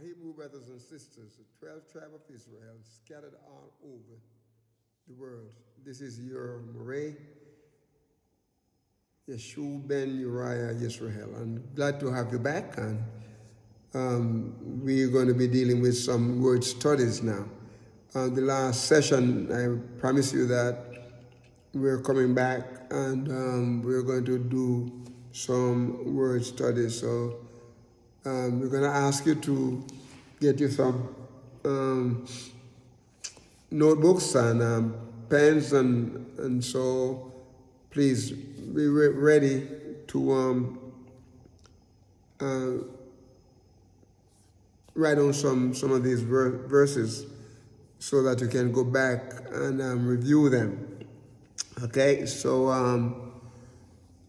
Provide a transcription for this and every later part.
Hebrew brothers and sisters, the 12 tribes of Israel scattered all over the world. This is your Moray, Shuwb ben Uriah Yisrael. I'm glad to have you back, and we're going to be dealing with some word studies now. The last session, I promised you that we're coming back and we're going to do some word studies. So we're going to ask you to get you some notebooks and pens, and so please be ready to write on some of these verses so that you can go back and review them. Okay, so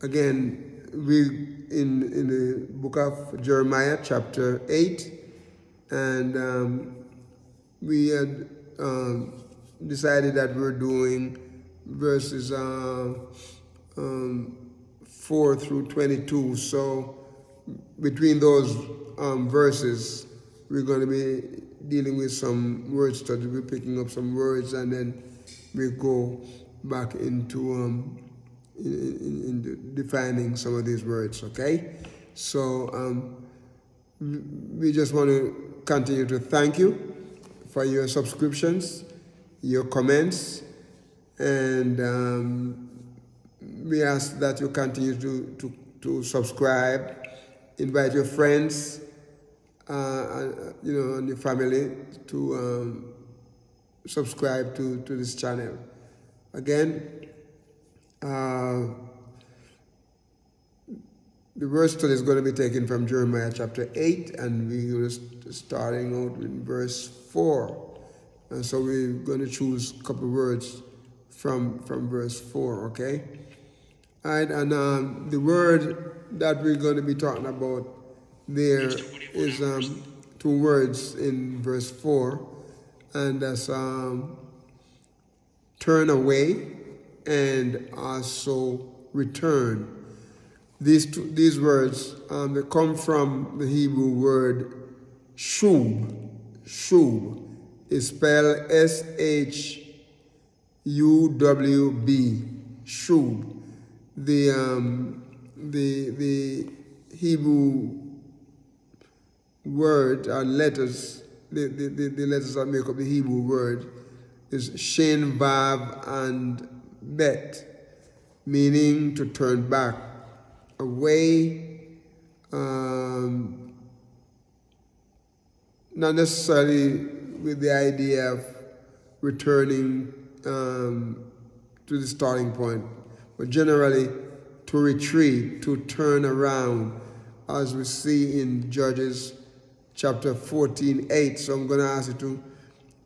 again, we in the book of Jeremiah, chapter 8, and we had decided that we're doing verses 4 through 22. So between those verses, we're going to be dealing with some word study. We're picking up some words, and then we go back into defining some of these words. Okay, so we just want to continue to thank you for your subscriptions, your comments, and we ask that you continue to subscribe, invite your friends, and your family to subscribe to this channel. Again, the verse study is going to be taken from Jeremiah chapter 8, and we're starting out in verse 4. And so we're going to choose a couple of words from verse 4, okay? All right, and the word that we're going to be talking about there is 2 words in verse 4, and that's turn away and also return. These words, they come from the Hebrew word Shuwb. Shuwb is spelled S-H-U-W-B. Shuwb. The Hebrew word letters, the letters that make up the Hebrew word is Shin, Vav, and Bet, meaning to turn back, away, not necessarily with the idea of returning to the starting point, but generally to retreat, to turn around, as we see in Judges chapter 14:8. So I'm going to ask you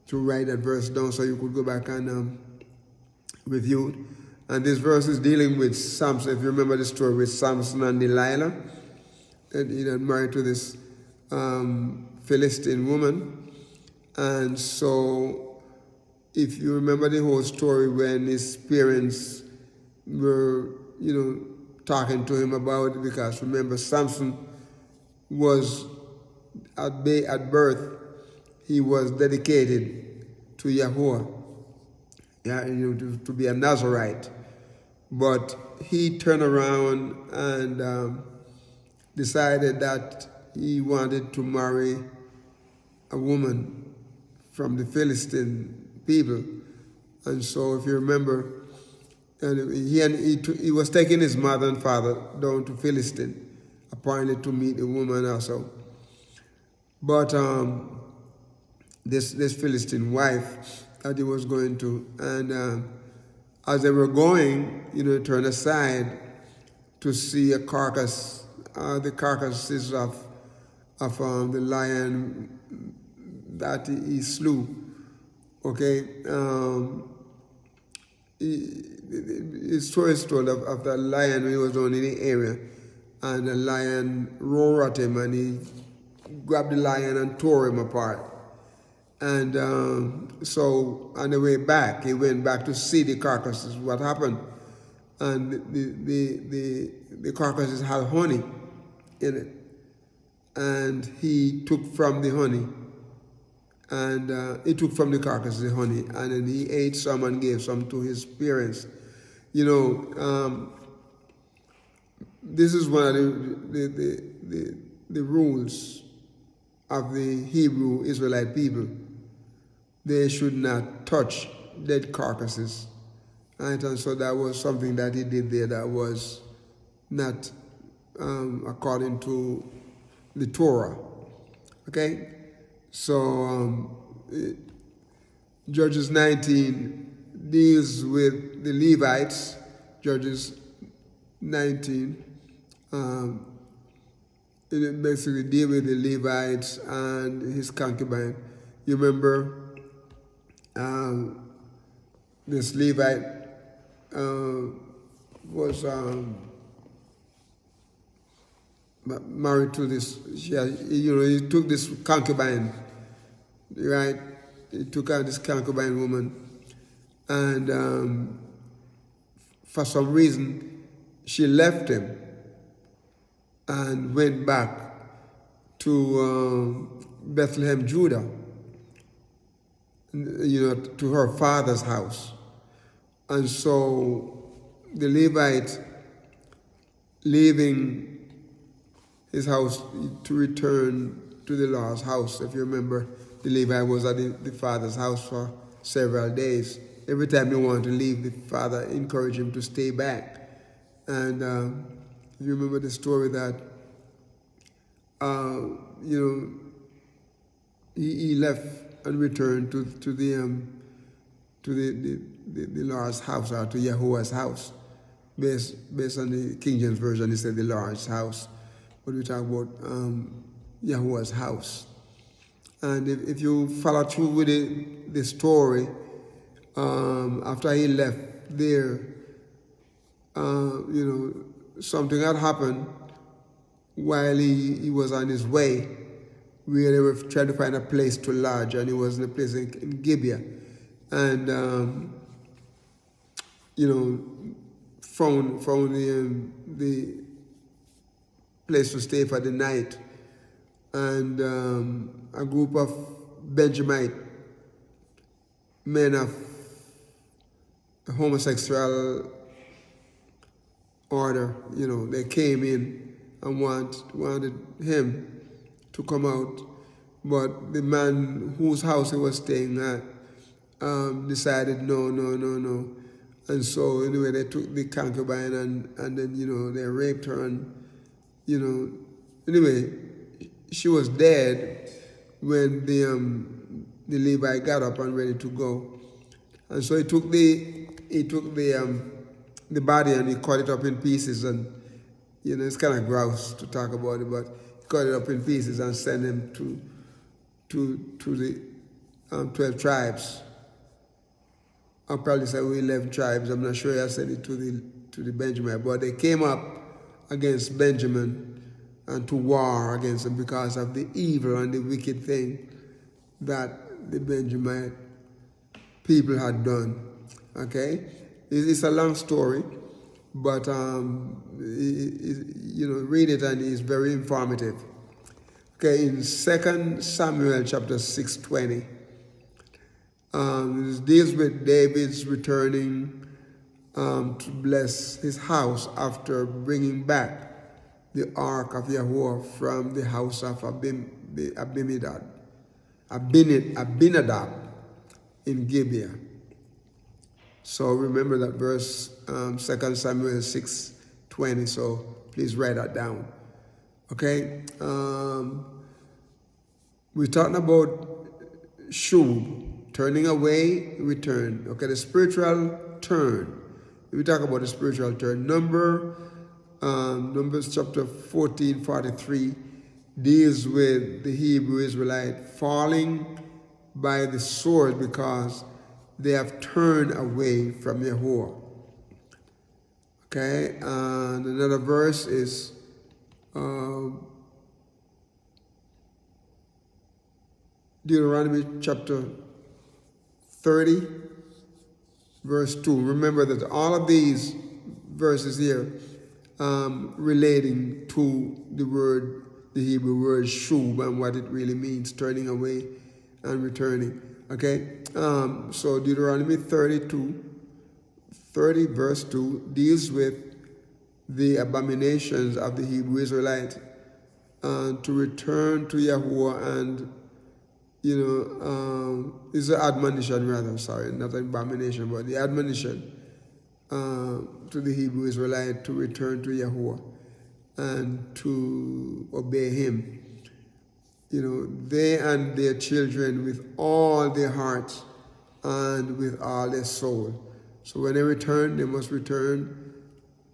to write that verse down so you could go back and review it. And this verse is dealing with Samson. If you remember the story with Samson and Delilah, and he got married to this Philistine woman. And so if you remember the whole story, when his parents were, talking to him about it, because remember, Samson was at birth, he was dedicated to Yahweh, to be a Nazarite. But he turned around and decided that he wanted to marry a woman from the Philistine people. And so if you remember, and he was taking his mother and father down to Philistine, apparently to meet a woman also. But this Philistine wife that he was going to, and as they were going, turned aside to see a carcass, the carcasses of the lion that he slew. Okay, his story is told of the lion when he was down in the area, and the lion roared at him, and he grabbed the lion and tore him apart. And so on the way back, he went back to see the carcasses, what happened. And the carcasses had honey in it. and he took from the honey, and he took from the carcass the honey, and then he ate some and gave some to his parents. This is one of the rules of the Hebrew Israelite people. They should not touch dead carcasses. Right? And so that was something that he did there that was not according to the Torah. Okay? So Judges 19 deals with the Levites. Judges 19 it basically deal with the Levites and his concubine. You remember this Levite was married to this. He took this concubine, right? He took out this concubine woman, and for some reason, she left him and went back to Bethlehem, Judah, to her father's house. And so the Levite, leaving his house to return to the Lord's house. If you remember, the Levite was at the father's house for several days. Every time he wanted to leave, the father encouraged him to stay back. And you remember the story that he left and returned to the Lord's house, or to Yahuwah's house. Based on the King James Version, he said the Lord's house. But we talk about Yahuwah's house. And if you follow through with the story, after he left there, something had happened while he was on his way, where they were trying to find a place to lodge, and he was in a place in Gibeah, and found the place to stay for the night, and a group of Benjamite men of homosexual order, they came in and wanted him to come out, but the man whose house he was staying at decided no. And so anyway, they took the concubine and then they raped her, and anyway, she was dead when the Levite got up and ready to go. And so he took the body and he cut it up in pieces, and it's kind of gross to talk about it, but he cut it up in pieces and sent them to the 12 tribes. I'll probably say 11 tribes. I'm not sure I said it to the Benjamin, but they came up against Benjamin and to war against them because of the evil and the wicked thing that the Benjamite people had done. Okay, it's a long story, but read it and it's very informative. Okay, in 2 Samuel chapter 6:20, it deals with David's returning to bless his house after bringing back the ark of Yahuwah from the house of Abinadab in Gibeah. So remember that verse, 2 Samuel 6:20, so please write that down. Okay? We're talking about Shuwb, turning away, return. Okay, the spiritual turn. We talk about the spiritual turn. Numbers chapter 14:43 deals with the Hebrew Israelite falling by the sword because they have turned away from Yahuwah. Okay, and another verse is Deuteronomy chapter 30, verse 2. Remember that all of these verses here relating to the word the Hebrew word Shuwb and what it really means, turning away and returning. Okay, so Deuteronomy 30 verse 2 deals with the abominations of the Hebrew Israelites, to return to Yahuwah, and is an admonition rather, sorry, not an abomination, but the admonition to the Hebrew Israelite to return to Yahuwah and to obey Him. They and their children with all their hearts and with all their soul. So when they return, they must return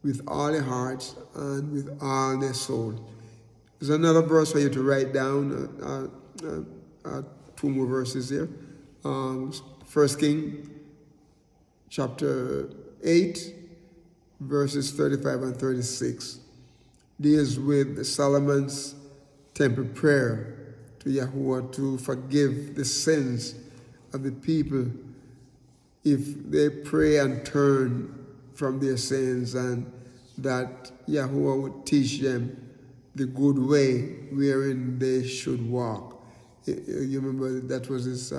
with all their hearts and with all their soul. There's another verse for you to write down, two more verses here. 1 King chapter 8, verses 35 and 36 deals with Solomon's temple prayer to Yahuwah to forgive the sins of the people if they pray and turn from their sins, and that Yahuwah would teach them the good way wherein they should walk. You remember that was his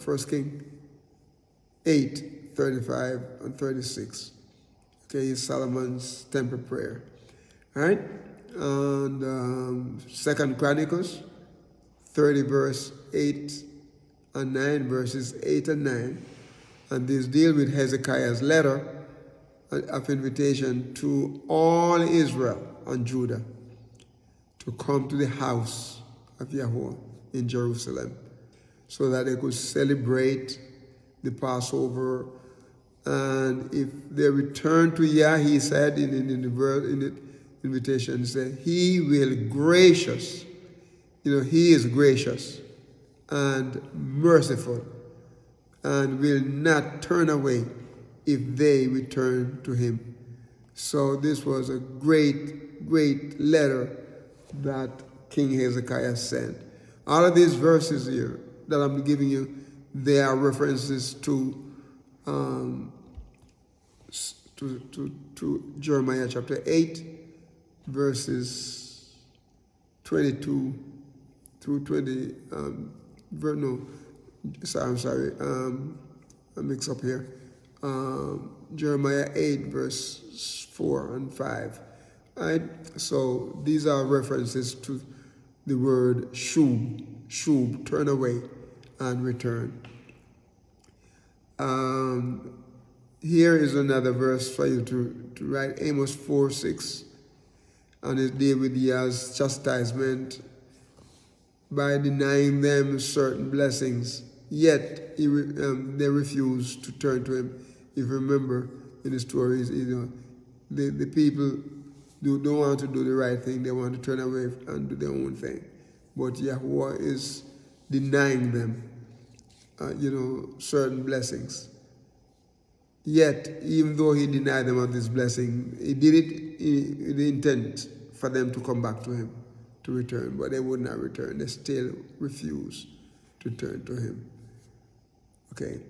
First King 8, 35 and 36. Okay, Solomon's temple prayer. All right, and 2 Chronicles 30 verse 8 and 9, verses 8 and 9, and this deal with Hezekiah's letter of invitation to all Israel and Judah to come to the house of Yahuwah in Jerusalem, so that they could celebrate the Passover. And if they return to Yah, he said in the invitation, he said, He will gracious. He is gracious and merciful, and will not turn away if they return to Him. So this was a great, great letter that King Hezekiah sent. All of these verses here that I'm giving you, they are references to Jeremiah chapter 8, verses 22 through 20. I mix up here. Jeremiah 8, verse 4 and 5. All right? So these are references to the word Shuwb, turn away and return. Here is another verse for you to write, Amos 4, 6. And it deals with Yah's chastisement by denying them certain blessings, yet they refuse to turn to Him. If you remember in the stories, the people don't want to do the right thing. They want to turn away and do their own thing. But Yahuwah is denying them, certain blessings. Yet, even though He denied them of this blessing, He did it in the intent for them to come back to Him, to return. But they would not return. They still refuse to turn to Him. Okay.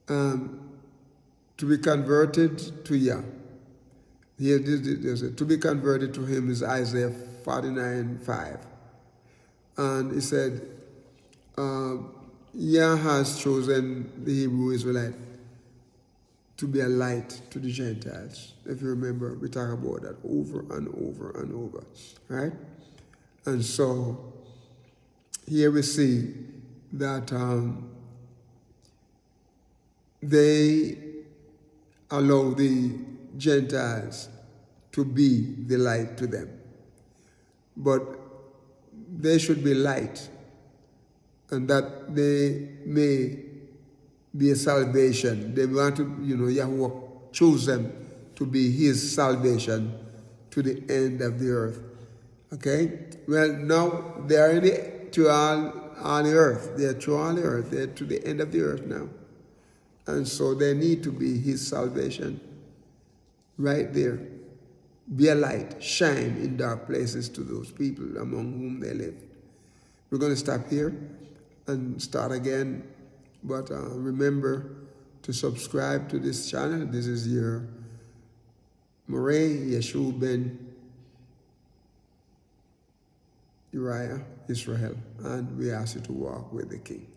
To be converted to Yah. Here, to be converted to Him is Isaiah 49, 5. And he said, Yah has chosen the Hebrew Israelite to be a light to the Gentiles. If you remember, we talk about that over and over and over, right? And so here we see that they allow the Gentiles to be the light to them. But they should be light, and that they may be a salvation. They want to, Yahuwah choose them to be His salvation to the end of the earth. Okay? Well, now they are to all the earth. They are to all the earth. They are to the end of the earth now. And so they need to be His salvation right there. Be a light, shine in dark places to those people among whom they live. We're going to stop here and start again. But remember to subscribe to this channel. This is your Murray Yeshua ben Uriah, Israel, and we ask you to walk with the King.